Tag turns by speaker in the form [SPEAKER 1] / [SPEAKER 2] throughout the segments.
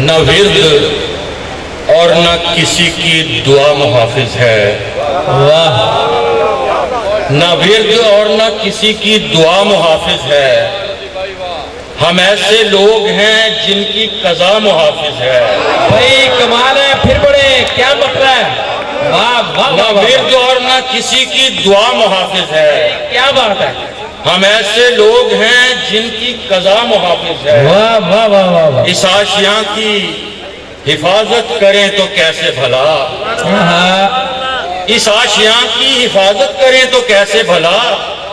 [SPEAKER 1] न विर्द और न किसी की दुआ मुहाफिज है।
[SPEAKER 2] वाह।
[SPEAKER 1] न विर्द और न किसी की दुआ मुहाफिज है। हम ऐसे लोग हैं जिनकी कज़ा मुहाफिज है।
[SPEAKER 2] भाई कमाल है, फिर बड़े क्या बक रहा है। वाह वाह।
[SPEAKER 1] न विर्द और न किसी की दुआ मुहाफिज है।
[SPEAKER 2] क्या बात है।
[SPEAKER 1] हम ऐसे लोग हैं जिनकी कज़ा मुहाफिज है।
[SPEAKER 2] वाह वाह वाह वाह वाह।
[SPEAKER 1] इस आशियां की हिफाजत करें तो कैसे भला। इस आशियां की हिफाजत करें तो कैसे भला।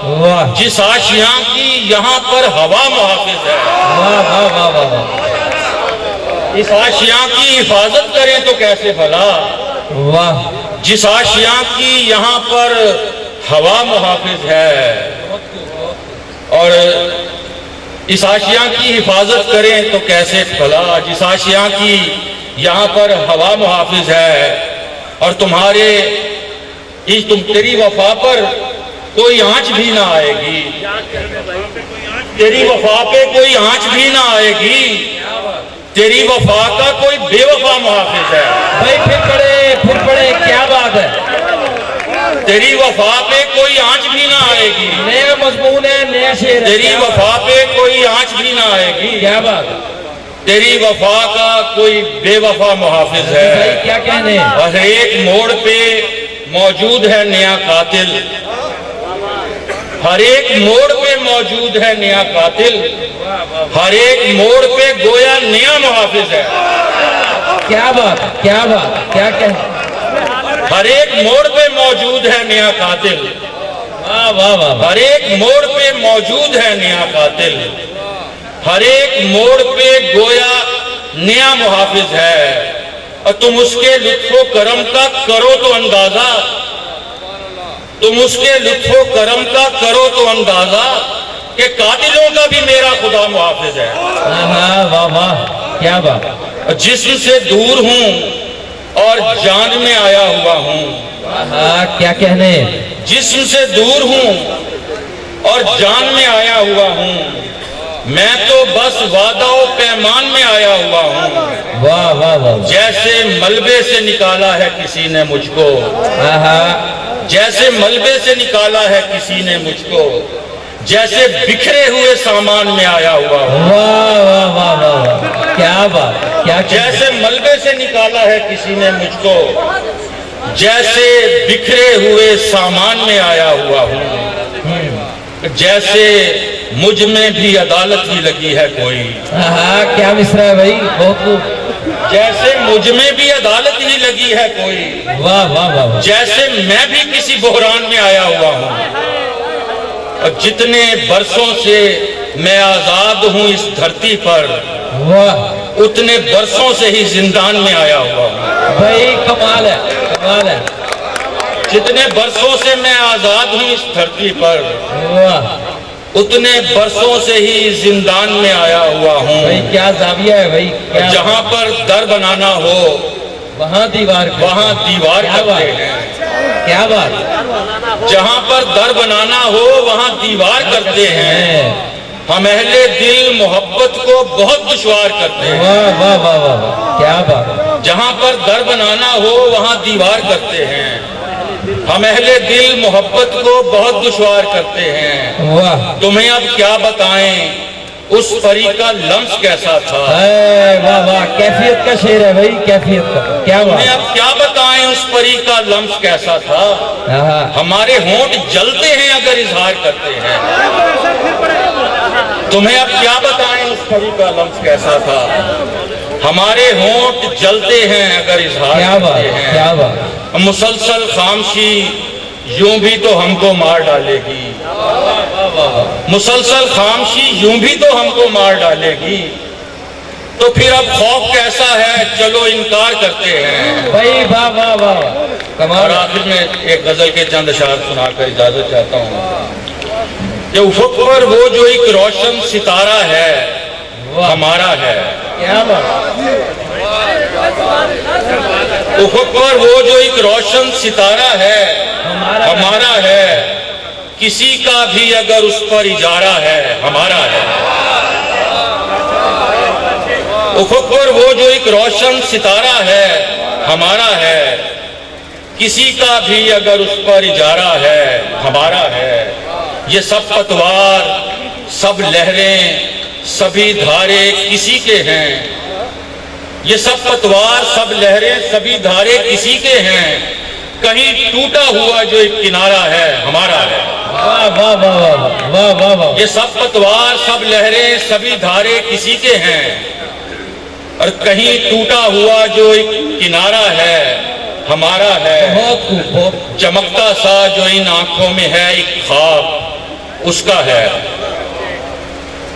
[SPEAKER 2] वाह।
[SPEAKER 1] जिस आशियां की यहाँ पर हवा मुहाफिज है।
[SPEAKER 2] वाह वाह वाह वाह वाह।
[SPEAKER 1] इस आशियां की हिफाजत करें तो कैसे भला।
[SPEAKER 2] वाह।
[SPEAKER 1] जिस आशियां की यहाँ पर हवा मुहाफिज है। और इस आशियां की हिफाजत करें तो कैसे भला। जिस आशियां की यहाँ पर हवा मुहाफिज है। और तेरी वफा पर कोई आंच भी ना आएगी। तेरी वफा पे कोई आंच भी ना आएगी। तेरी वफा का कोई बेवफा मुहाफिज है।
[SPEAKER 2] भाई फिर बड़े क्या बात है।
[SPEAKER 1] तेरी वफा पे कोई आंच भी ना आएगी।
[SPEAKER 2] नया मजमून है, नया शेर है।
[SPEAKER 1] तेरी वफा पे कोई आंच भी ना आएगी।
[SPEAKER 2] क्या बात है।
[SPEAKER 1] तेरी वफा का कोई बेवफा मुहाफिज है।
[SPEAKER 2] भाई क्या कहने।
[SPEAKER 1] और एक मोड़ पे मौजूद है नया कातिल। हर एक मोड़ पे मौजूद है नया कातिल। हर एक मोड़ पे गोया नया मुहाफिज है।
[SPEAKER 2] क्या बात, क्या बात, क्या कहने।
[SPEAKER 1] हर एक मोड़ पे मौजूद है नया कातिल।
[SPEAKER 2] वाह वाह वाह।
[SPEAKER 1] हर एक मोड़ पे मौजूद है नया कातिल। हर एक मोड़ पे गोया नया मुहाफिज है। और तुम उसके लुत्फो करम का करो तो अंदाजा। तुम उसके लुत्फो करम का करो तो अंदाजा कि कातिलों का भी मेरा खुदा मुहाफिज है।
[SPEAKER 2] वाह वाह क्या बात।
[SPEAKER 1] जिस्म से दूर हूँ और जान में आया हुआ हूँ।
[SPEAKER 2] क्या कहने।
[SPEAKER 1] जिस्म से दूर हूँ और जान में आया हुआ हूँ। मैं तो बस वादा और पैमान में आया हुआ हूँ।
[SPEAKER 2] वाह वाह वाह।
[SPEAKER 1] जैसे मलबे से निकाला है किसी ने मुझको। जैसे मलबे से निकाला है किसी ने मुझको। जैसे बिखरे हुए सामान में आया हुआ हूँ।
[SPEAKER 2] वाह वाह वाह वाह क्या बात, क्या।
[SPEAKER 1] जैसे मलबे से निकाला है किसी ने मुझको। जैसे बिखरे हुए सामान में आया हुआ हूँ। जैसे मुझ में भी अदालत ही लगी है कोई।
[SPEAKER 2] क्या मिसरा है भाई, बहुत।
[SPEAKER 1] जैसे मुझ में भी अदालत ही लगी है कोई।
[SPEAKER 2] वाह वाह वाह।
[SPEAKER 1] जैसे मैं भी किसी बहरान में आया हुआ हूँ। और जितने बरसों से मैं आजाद हूँ इस धरती पर।
[SPEAKER 2] वाह।
[SPEAKER 1] उतने बरसों से ही जिंदान में आया हुआ हूँ।
[SPEAKER 2] भाई कमाल है, कमाल है।
[SPEAKER 1] जितने बरसों से मैं आजाद हूँ इस धरती पर।
[SPEAKER 2] वाह।
[SPEAKER 1] उतने बरसों से ही जिंदान में आया हुआ हूँ।
[SPEAKER 2] भाई क्या जाविया है भाई, क्या।
[SPEAKER 1] जहाँ पर दर बनाना हो
[SPEAKER 2] वहाँ दीवार
[SPEAKER 1] करते हैं।
[SPEAKER 2] क्या बात।
[SPEAKER 1] जहाँ पर दर बनाना हो वहाँ दीवार करते हैं। हम अहले दिल मोहब्बत को बहुत दुश्वार करते हैं।
[SPEAKER 2] वाह वाह वाह वाह क्या बात।
[SPEAKER 1] जहाँ पर दर बनाना हो वहाँ दीवार करते हैं। हम अहले दिल मोहब्बत को बहुत दुश्वार करते हैं।
[SPEAKER 2] वाह।
[SPEAKER 1] तुम्हें अब क्या बताएं उस परी का लम्स कैसा था।
[SPEAKER 2] वाह वाह कैफियत का शेर है भाई, कैफियत का। क्या बात।
[SPEAKER 1] तुम्हें अब क्या बताएं उस परी का लम्स कैसा था। हमारे होंठ जलते हैं अगर इजहार करते हैं। तुम्हें अब क्या बताएं उस परी का लम्स कैसा था। हमारे होंठ जलते हैं अगर इजहार करते हैं।
[SPEAKER 2] क्या बात।
[SPEAKER 1] मुसलसल खामोशी यूं भी तो हमको मार डालेगी। मुसलसल खामोशी यूं भी तो हमको मार डालेगी। तो फिर अब खौफ कैसा है चलो इनकार करते हैं।
[SPEAKER 2] भाई वाह वाह वाह कमाल।
[SPEAKER 1] और आखिर में एक गजल के चंद अशार सुनाकर इजाजत चाहता हूँ। ये उफक पर वो जो एक रोशन सितारा है हमारा है।
[SPEAKER 2] क्या बात।
[SPEAKER 1] उफक पर वो जो एक रोशन सितारा है हमारा है। किसी का भी अगर उस पर इजारा है हमारा है। उफक पर वो जो एक रोशन सितारा है हमारा है, किसी का भी अगर उस पर इजारा है हमारा है। ये सब पतवार सब लहरें सभी धारे किसी के हैं, ये सब पतवार सब लहरें सभी धारे किसी के हैं। कहीं टूटा हुआ जो एक किनारा है हमारा है।
[SPEAKER 2] वाह वाह वाह वाह वाह वाह वाह।
[SPEAKER 1] ये सब पतवार सब लहरें सभी धारे किसी के हैं, और कहीं टूटा हुआ जो एक किनारा है हमारा है।
[SPEAKER 2] बहुत खूब, बहुत खूब।
[SPEAKER 1] चमकता सा जो इन आंखों में है एक ख्वाब उसका है,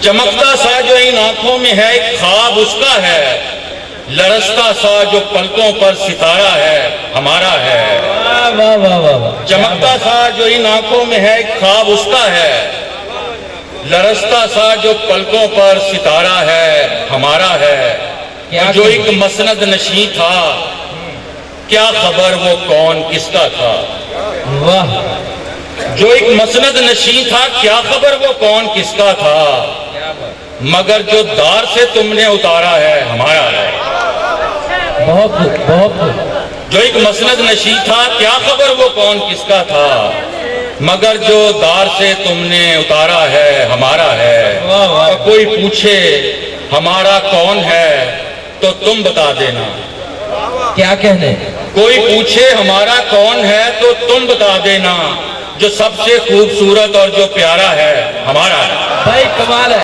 [SPEAKER 1] चमकता सा जो इन आंखों में है एक ख्वाब उसका है। लरसता सा जो पलकों पर सितारा है हमारा है।
[SPEAKER 2] वाह वाह वाह वाह वाह।
[SPEAKER 1] चमकता सा जो इन आंखों में है एक ख्वाब उसका है। लरसता सा जो पलकों पर सितारा है हमारा है।
[SPEAKER 2] क्या
[SPEAKER 1] जो एक मसनद नशी था, क्या खबर वो कौन किसका था।
[SPEAKER 2] वाह।
[SPEAKER 1] जो एक मसनद नशी था, क्या खबर वो कौन किसका था। मगर जो दार से तुमने उतारा है हमारा है।
[SPEAKER 2] बहुत खूब, बहुत खूब।
[SPEAKER 1] जो एक मसनद नशी था, क्या खबर वो कौन किसका था। मगर जो दार से तुमने उतारा है हमारा है।
[SPEAKER 2] वाह वाह।
[SPEAKER 1] और कोई पूछे हमारा कौन है तो तुम बता देना।
[SPEAKER 2] क्या कहने।
[SPEAKER 1] कोई पूछे हमारा कौन है तो तुम बता देना। जो सबसे खूबसूरत और जो प्यारा है हमारा है।
[SPEAKER 2] भाई कमाल है।